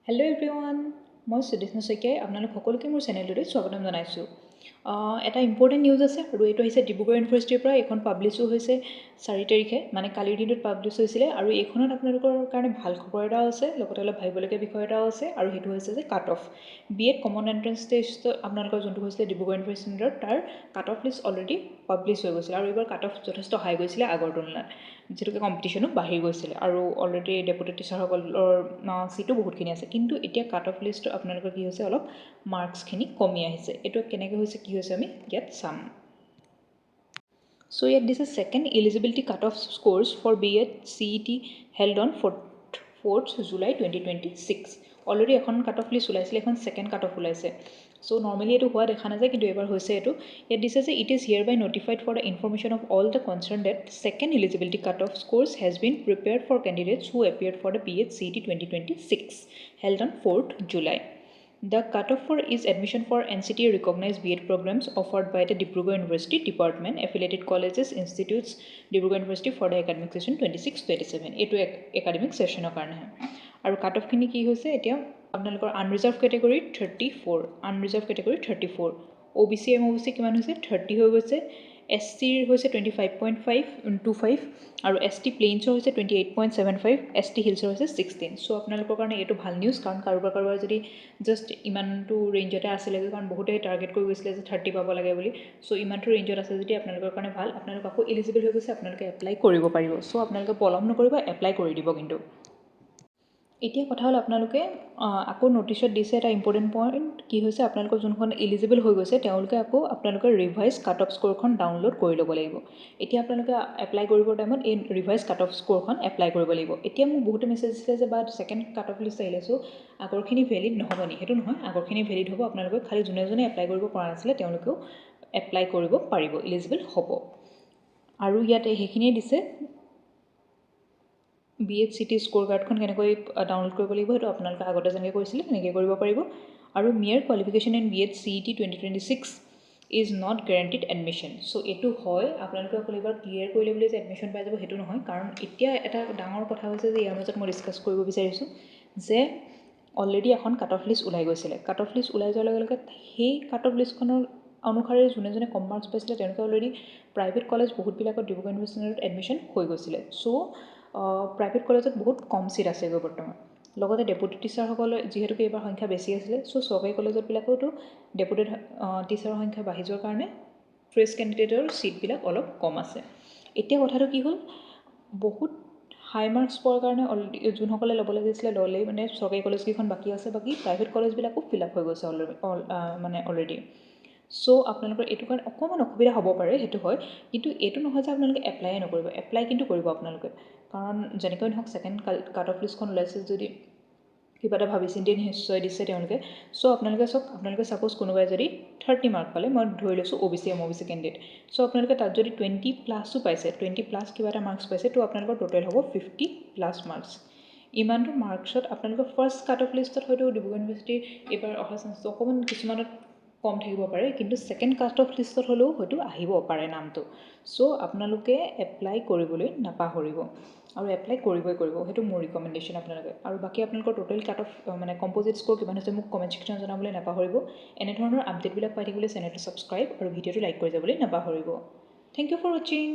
Hello' everyone, মই সুদেশ্না শইকীয়াই আপোনালোক সকলোকে মোৰ চেনেলটোলৈ স্বাগতম জনাইছোঁ। এটা ইম্পৰ্টেণ্ট নিউজ আছে আৰু এইটো হৈছে ডিব্ৰুগড় ইউনিভাৰ্চিটিৰ পৰা। এইখন পাব্লিছো হৈছে 4 তাৰিখে, মানে কালিৰ দিনটোত পাব্লিছ হৈছিলে। আৰু এইখনত আপোনালোকৰ কাৰণে ভাল খবৰ এটাও আছে, লগতে অলপ ভাবিবলগীয়া বিষয় এটাও আছে, আৰু সেইটো হৈছে যে cut off BEd common entrance test আপোনালোকৰ যোনটো হৈছিলে ডিব্ৰুগড় ইউনিভাৰ্চিটিৰ, তাৰ cut off list already publish হৈ গৈছিলে। আৰু এইবাৰ কাট অফ যথেষ্ট হাই গৈছিলে আগৰ তুলনাত, যিহেতুকে কম্পিটিশ্যনো বাঢ়ি গৈছিলে আৰু অলৰেডি ডেপুটি টিচাৰসকলৰ চিটো বহুতখিনি আছে। কিন্তু এতিয়া কাট অফ লিষ্ট আপোনালোকৰ কি হৈছে, অলপ মাৰ্কছখিনি কমি আহিছে। এইটো কেনেকৈ হৈছে, কি হৈছে, আমি ইয়াত চাম। So yet this is second eligibility cutoff scores for BEd CET held on 4th July 2026. Already এখন কাট অফ লিষ্ট ওলাইছিলে, এখন ছেকেণ্ড কাট অফ ওলাইছে। চ' নৰ্মেলি এইটো হোৱা দেখা নাযায়, কিন্তু এবাৰ হৈছে এইটো। ইয়াত দিছে যে it is here by notified for the information of all the concern date second eligibility cut off scores has been prepared for candidates who appeared for the BEd CET 2026 held on 4th July. The cutoff for is admission for NCTA recognized BEd programs offered by the Dibrugarh University Department, affiliated colleges, institutes, Dibrugarh University for the academic session 26-27. এইটো academic ছেশ্যনৰ কাৰণে। আৰু কাট অফখিনি কি হৈছে, এতিয়া আপোনালোকৰ unreserved কেটেগৰীত 34, unreserved কেটেগৰীত 34, OBC MOBC কিমান হৈছে, 30 হৈ গৈছে, SCৰ হৈছে 25.25 আৰু ST প্লেইনছৰ হৈছে 28.75, ST হিলছৰ হৈছে 16। চ' আপোনালোকৰ কাৰণে এইটো ভাল নিউজ, কাৰণ কাৰোবাৰ যদি জাষ্ট ইমানটো ৰেঞ্জতে আছিলে, কাৰণ বহুতে টাৰ্গেট কৰি গৈছিলে যে 30 পাব লাগে বুলি। চ' ইমানটো ৰেঞ্জত আছে যদি আপোনালোকৰ কাৰণে ভাল, আপোনালোক আকৌ এলিজিবল হৈ গৈছে, আপোনালোকে এপ্লাই কৰিব পাৰিব। চ' আপোনালোকে পলম নকৰিব, এপ্লাই কৰি দিব। কিন্তু এতিয়া কথা হ'ল, আপোনালোকে আকৌ নটিচত দিছে এটা ইম্পৰ্টেণ্ট পইণ্ট, কি হৈছে, আপোনালোকৰ যোনখন এলিজিবল হৈ গৈছে তেওঁলোকে আকৌ আপোনালোকৰ ৰিভাইজ কাট অফ স্ক'ৰখন ডাউনলোড কৰি ল'ব লাগিব। এতিয়া আপোনালোকে এপ্লাই কৰিবৰ টাইমত এই ৰিভাইজ কাট অফ স্ক'ৰখন এপ্লাই কৰিব লাগিব। এতিয়া মোক বহুতে মেছেজ দিছিলে যে বা ছেকেণ্ড কাট অফ লিষ্ট আহিলে, চ' আগৰখিনি ভেলিড নহ'ব নি? সেইটো নহয়, আগৰখিনি ভেলিড হ'ব। আপোনালোকে খালি যোনে এপ্লাই কৰিব পৰা নাছিলে তেওঁলোকেও এপ্লাই কৰিব পাৰিব, এলিজিবল হ'ব। আৰু ইয়াতে সেইখিনিয়ে দিছে। BEd CET স্ক'ৰ কাৰ্ডখন কেনেকৈ ডাউনলোড কৰিব লাগিব, সেইটো আপোনালোকে আগতে যেনেকৈ কৰিছিলে তেনেকৈ কৰিব পাৰিব। আৰু mere qualification in BEd CET 2026 is not guaranteed admission. So' এইটো হয়, আপোনালোকে অকল এইবাৰ ক্লিয়াৰ কৰিলে বুলি যে এডমিশ্যন পাই যাব সেইটো নহয়। কাৰণ এতিয়া এটা ডাঙৰ কথা হৈছে যে ইয়াৰ মাজত মই ডিছকাছ কৰিব বিচাৰিছোঁ যে অলৰেডি এখন কাট অফ লিষ্ট ওলাই গৈছিলে। কাট অফ লিষ্ট ওলাই যোৱাৰ লগে লগে সেই কাট অফ লিষ্টখনৰ অনুসাৰে যোনে কম মাৰ্কছ পাইছিলে তেওঁলোকে অলৰেডি প্ৰাইভেট কলেজ বহুতবিলাকত ডিব্ৰুগড় ইউনিভাৰ্চিটিত এডমিশ্যন হৈ গৈছিলে। চ' প্ৰাইভেট কলেজত বহুত কম চিট আছেগৈ বৰ্তমান। লগতে ডেপুটি টিচাৰসকলে যিহেতুকে এইবাৰ সংখ্যা বেছি আছিলে, চ' চৰকাৰী কলেজবিলাকতো ডেপুটি টিচাৰৰ সংখ্যা বাঢ়ি যোৱাৰ কাৰণে ফ্ৰেছ কেণ্ডিডেটৰ চিটবিলাক অলপ কম আছে। এতিয়া কথাটো কি হ'ল, বহুত হাই মাৰ্কছ পোৱাৰ কাৰণে অলৰেডি যোনসকলে ল'ব লাগিছিলে ল'লেই, মানে চৰকাৰী কলেজকেইখন বাকী আছে, বাকী প্ৰাইভেট কলেজবিলাকো ফিল আপ হৈ গৈছে অলৰেডি। চ' আপোনালোকৰ এইটো কাৰণে অকণমান অসুবিধা হ'ব পাৰে, সেইটো হয়। কিন্তু এইটো নহয় যে আপোনালোকে এপ্লাইয়ে নকৰিব, এপ্লাই কিন্তু কৰিব আপোনালোকে। কাৰণ যেনেকৈ নহওক ছেকেণ্ড কাট অফ লিষ্টখন ওলাইছে যদি কিবা এটা ভাবি চিন্তি নিশ্চয় দিছে তেওঁলোকে। চ' আপোনালোকে চাওক, আপোনালোকে ছাপ'জ কোনোবাই যদি 30 মাৰ্ক পালে, মই ধৰি লৈছোঁ OBC MOBC কেণ্ডিডেট। চ' আপোনালোকে তাত যদি 20+ পাইছে, 20+ কিবা এটা মাৰ্কছ পাইছে, তো আপোনালোকৰ টোটেল হ'ব 50+ মাৰ্কছ। ইমানটো মাৰ্কছত আপোনালোকৰ ফাৰ্ষ্ট কাট অফ লিষ্টত হয়তো ডিব্ৰুগড় ইউনিভাৰ্চিটিৰ এইবাৰ অহা চান্সটো অকণমান কিছুমানত কম থাকিব পাৰে, কিন্তু ছেকেণ্ড কাট অফ লিষ্টত হ'লেও হয়তো আহিব পাৰে নামটো। চ' আপোনালোকে এপ্লাই কৰিবলৈ নাপাহৰিব, আৰু এপ্লাই কৰিবই কৰিব, সেইটো মোৰ ৰিকমেণ্ডেশ্যন আপোনালোকে। আৰু বাকী আপোনালোকৰ টোটেল কাট অফ মানে কম্প'জিট স্ক'ৰ কিমান হৈছে মোক কমেণ্ট ছেকশ্যনত জনাবলৈ নাপাহৰিব। এনেধৰণৰ আপডেটবিলাক পাই থাকিবলৈ চেনেলটো ছাবস্ক্ৰাইব আৰু ভিডিঅ'টো লাইক কৰি যাবলৈ নাপাহৰিব। থেংক ইউ ফৰ ৱাচিং।